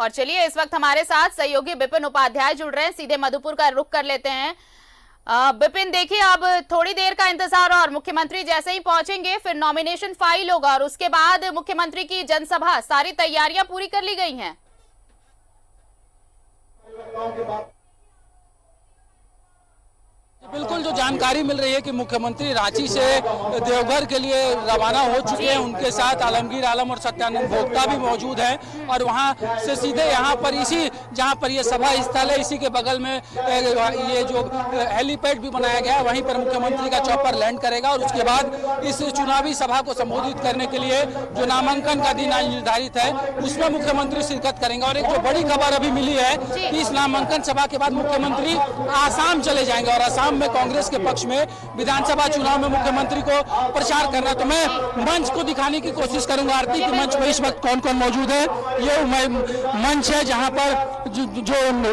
और चलिए इस वक्त हमारे साथ सहयोगी विपिन उपाध्याय जुड़ रहे हैं, सीधे मधुपुर का रुख कर लेते हैं। विपिन, देखिए अब थोड़ी देर का इंतजार और मुख्यमंत्री जैसे ही पहुंचेंगे फिर नॉमिनेशन फाइल होगा और उसके बाद मुख्यमंत्री की जनसभा, सारी तैयारियां पूरी कर ली गई हैं। बिल्कुल, जो जानकारी मिल रही है कि मुख्यमंत्री रांची से देवघर के लिए रवाना हो चुके हैं। उनके साथ आलमगीर आलम और सत्यानंद भोक्ता भी मौजूद हैं और वहां से सीधे यहां पर इसी जहां पर ये सभा स्थल है, इसी के बगल में ये जो हेलीपैड भी बनाया गया है, वहीं पर मुख्यमंत्री का चॉपर लैंड करेगा और उसके बाद इस चुनावी सभा को संबोधित करने के लिए जो नामांकन का दिन आज निर्धारित है उसमें मुख्यमंत्री शिरकत करेंगे। और एक जो बड़ी खबर अभी मिली है कि इस नामांकन सभा के बाद मुख्यमंत्री आसाम चले जाएंगे और आसाम में कांग्रेस के पक्ष में विधानसभा चुनाव में मुख्यमंत्री को प्रचार करना। तो मैं मंच को दिखाने की कोशिश करूंगा आरती कि मंच पर इस वक्त कौन कौन मौजूद है। ये मंच है जहां पर जो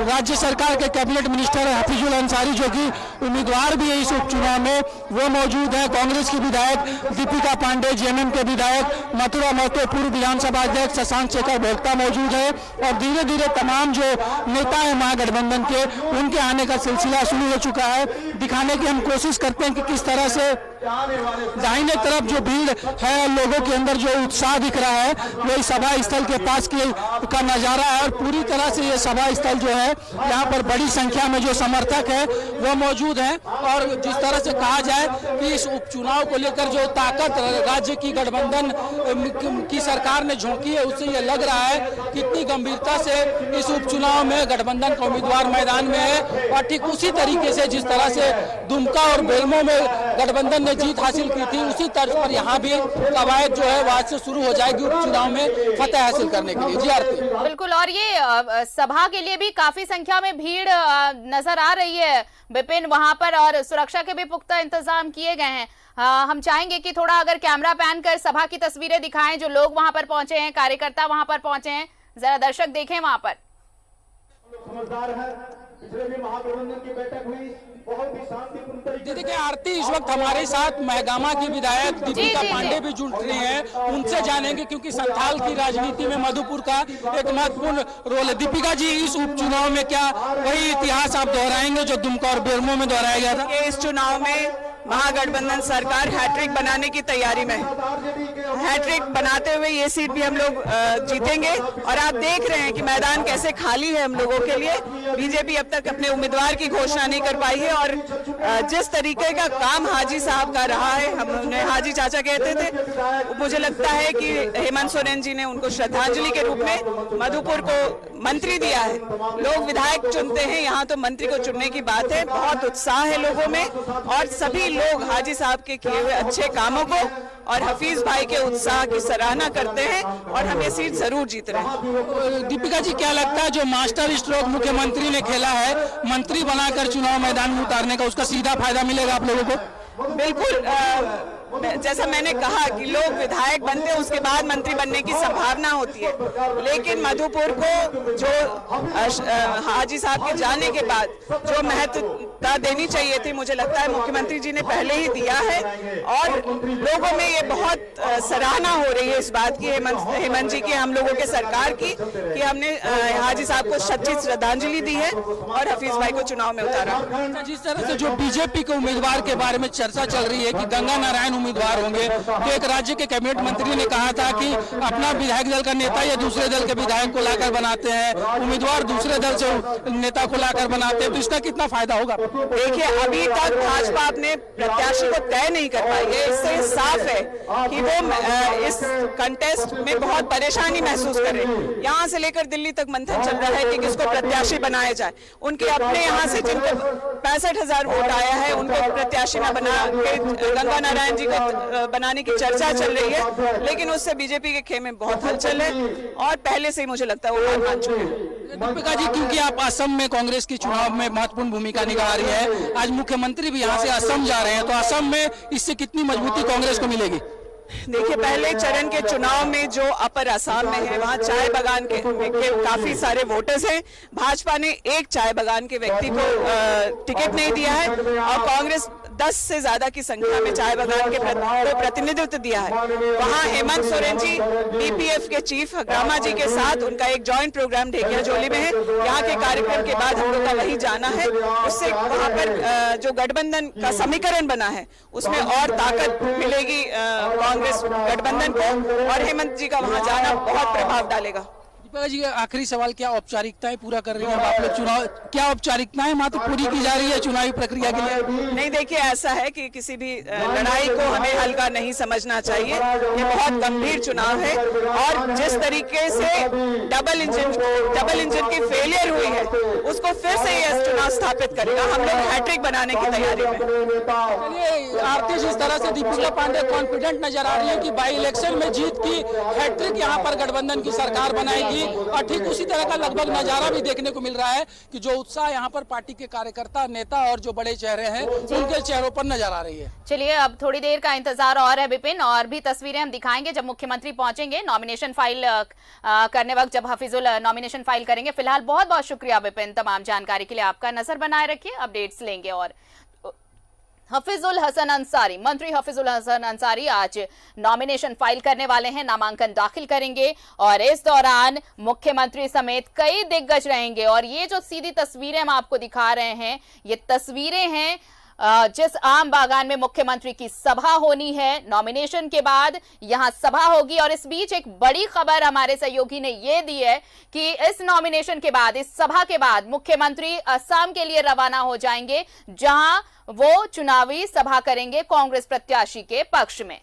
राज्य सरकार के कैबिनेट मिनिस्टर हफीजुल अंसारी जो कि उम्मीदवार भी है इस उपचुनाव में, वो मौजूद है। कांग्रेस की विधायक दीपिका पांडे, जेएमएम के विधायक मथुरा महतो, पूर्व विधानसभा अध्यक्ष शशांक शेखर भोक्ता मौजूद है और धीरे धीरे तमाम जो नेता है महागठबंधन के, उनके आने का सिलसिला शुरू हो चुका है। दिखाने की हम कोशिश करते हैं कि किस तरह से दाहिने तरफ जो भीड़ है, लोगों के अंदर जो उत्साह दिख रहा है, वो सभा स्थल के पास का नजारा है और पूरी तरह से ये सभा स्थल जो है यहाँ पर बड़ी संख्या में जो समर्थक है वो मौजूद हैं। और जिस तरह से कहा जाए कि इस उपचुनाव को लेकर जो ताकत राज्य की गठबंधन की सरकार ने झोंकी है, उससे ये लग रहा है कितनी गंभीरता से इस उपचुनाव में गठबंधन का उम्मीदवार मैदान में है। और ठीक उसी तरीके से जिस तरह से दुमका और बेलमो में गठबंधन ने जीत हासिल की थी, उसी तर्ज पर यहाँ भी कवायद जो है वहां से शुरू हो जाएगी उपचुनाव में फतेह हासिल करने के लिए। जी आरती। बिल्कुल, और ये सभा के लिए भी काफी संख्या में भीड़ नजर आ रही है विपिन वहां पर, और सुरक्षा के भी पुख्ता इंतजाम किए गए हैं। हम चाहेंगे कि थोड़ा अगर कैमरा पैन कर सभा की तस्वीरें दिखाएं, जो लोग वहां पर पहुंचे हैं, कार्यकर्ता वहां पर पहुंचे हैं, जरा दर्शक देखें वहां पर। समझदार है, पिछले भी महाप्रबंधन की बैठक हुई, बहुत ही शांतिपूर्ण तरीके। देखिए आरती, इस वक्त हमारे साथ महगामा की विधायक दीपिका पांडे भी जुड़ रही हैं, उनसे जानेंगे क्योंकि संथाल की राजनीति में मधुपुर का एक महत्वपूर्ण रोल है। दीपिका जी, इस उपचुनाव में क्या वही इतिहास आप दोहराएंगे जो दुमका और बेरमो में दोहराया गया था? इस चुनाव में महागठबंधन सरकार हैट्रिक बनाने की तैयारी में है। हैट्रिक बनाते हुए ये सीट भी हम लोग जीतेंगे और आप देख रहे हैं कि मैदान कैसे खाली है हम लोगों के लिए। बीजेपी अब तक अपने उम्मीदवार की घोषणा नहीं कर पाई है और जिस तरीके का काम हाजी साहब का रहा है, हम उन्हें हाजी चाचा कहते थे, मुझे लगता है कि हेमंत सोरेन जी ने उनको श्रद्धांजलि के रूप में मधुपुर को मंत्री दिया है। लोग विधायक चुनते हैं, यहाँ तो मंत्री को चुनने की बात है। बहुत उत्साह है लोगों में और सभी लोग हाजी साहब के किए हुए अच्छे कामों को और हफीज भाई के उत्साह की सराहना करते हैं और हम ये सीट जरूर जीत रहे हैं। दीपिका जी, क्या लगता है जो मास्टर स्ट्रोक मुख्यमंत्री ने खेला है, मंत्री बनाकर चुनाव मैदान में उतारने का, उसका सीधा फायदा मिलेगा आप लोगों को? बिल्कुल, जैसा मैंने कहा कि लोग विधायक बनते हैं उसके बाद मंत्री बनने की संभावना होती है, लेकिन मधुपुर को जो हाजी साहब के जाने के बाद जो महत्वता देनी चाहिए थी, मुझे लगता है मुख्यमंत्री जी ने पहले ही दिया है और लोगों में ये बहुत सराहना हो रही है इस बात की, हेमंत जी की, हम लोगों के सरकार की, कि हमने हाजी साहब को सच्ची श्रद्धांजलि दी है और हफीज भाई को चुनाव में उतारा। जिस तरह से जो बीजेपी के उम्मीदवार के बारे में चर्चा चल रही है कि गंगा नारायण उम्मीदवार होंगे, तो एक राज्य के कैबिनेट मंत्री ने कहा था कि अपना विधायक दल का नेता या दूसरे दल के विधायक को लाकर बनाते हैं, उम्मीदवार दूसरे दल से नेता को लाकर बनाते हैं, तो इसका कितना फायदा होगा? देखिए, अभी तक भाजपा अपने प्रत्याशी को तय नहीं कर पाई है। इससे साफ है कि वो इस कंटेस्ट में बहुत परेशानी महसूस कर रहे हैं। यहाँ से लेकर दिल्ली तक मंथन चल रहा है कि किसको प्रत्याशी बनाया जाए। उनके अपने यहाँ से जिनको 65,000 वोट आया है, उनको प्रत्याशी न बना के गंगा नारायण जी को बनाने की चर्चा चल रही है, लेकिन उससे बीजेपी के खेमे बहुत हलचल है और पहले से ही मुझे लगता है वो हार मान चुके हैं। दीपिका जी, क्योंकि आप असम में कांग्रेस की चुनाव में महत्वपूर्ण भूमिका निभा रही है, आज मुख्यमंत्री भी यहाँ से असम जा रहे हैं, तो असम में इससे कितनी मजबूती कांग्रेस को मिलेगी? देखिए, पहले चरण के चुनाव में जो अपर असम में है, वहाँ चाय बागान के काफी सारे वोटर्स हैं। भाजपा ने एक चाय बागान के व्यक्ति को टिकट नहीं दिया है और कांग्रेस 10 से ज्यादा की संख्या में चाय बागान के को प्रतिनिधित्व दिया है। वहाँ हेमंत सोरेन जी बीपीएफ के चीफ हग्रामा जी के साथ उनका एक जॉइंट प्रोग्राम ढेकियाजोली में है। यहाँ के कार्यक्रम के बाद हम लोग का वहीं जाना है। उससे वहाँ पर जो गठबंधन का समीकरण बना है उसमें और ताकत मिलेगी कांग्रेस गठबंधन को, और हेमंत जी का वहाँ जाना बहुत प्रभाव डालेगा। दीपिका जी, आखिरी सवाल, क्या औपचारिकताएं पूरा कर रही हैं आप लोग चुनाव? क्या औपचारिकताएं मात्र पूरी की जा रही है चुनावी प्रक्रिया के लिए? नहीं, देखिए ऐसा है कि किसी भी लड़ाई को हमें हल्का नहीं समझना चाहिए। ये बहुत गंभीर चुनाव है और जिस तरीके से डबल इंजन की फेलियर हुई है उसको फिर से ये चुनाव स्थापित करेगा। हम लोग हैट्रिक बनाने की तैयारी में। चलिए, आरती जिस तरह से दीपिका पांडे कॉन्फिडेंट नजर आ रही है कि बाई इलेक्शन में जीत की हैट्रिक यहाँ पर गठबंधन की सरकार बनाएगी, और ठीक उसी तरह का लगभग नजारा भी देखने को मिल रहा है कि जो उत्साह यहाँ पर पार्टी के कार्यकर्ता, नेता और जो बड़े चेहरे हैं उनके चेहरों पर नजर आ रही है। चलिए, अब थोड़ी देर का इंतजार और है विपिन, और भी तस्वीरें हम दिखाएंगे जब मुख्यमंत्री पहुंचेंगे नॉमिनेशन फाइल करने वक्त, जब हफीजुल नॉमिनेशन फाइल करेंगे। फिलहाल बहुत बहुत शुक्रिया विपिन, तमाम जानकारी के लिए। आपका नजर बनाए रखिए, अपडेट्स लेंगे। और हफीजुल हसन अंसारी, मंत्री हफीजुल हसन अंसारी आज नॉमिनेशन फाइल करने वाले हैं, नामांकन दाखिल करेंगे और इस दौरान मुख्यमंत्री समेत कई दिग्गज रहेंगे। और ये जो सीधी तस्वीरें हम आपको दिखा रहे हैं, ये तस्वीरें हैं जिस आम बागान में मुख्यमंत्री की सभा होनी है। नॉमिनेशन के बाद यहां सभा होगी, और इस बीच एक बड़ी खबर हमारे सहयोगी ने यह दी है कि इस नॉमिनेशन के बाद, इस सभा के बाद मुख्यमंत्री असम के लिए रवाना हो जाएंगे, जहां वो चुनावी सभा करेंगे कांग्रेस प्रत्याशी के पक्ष में।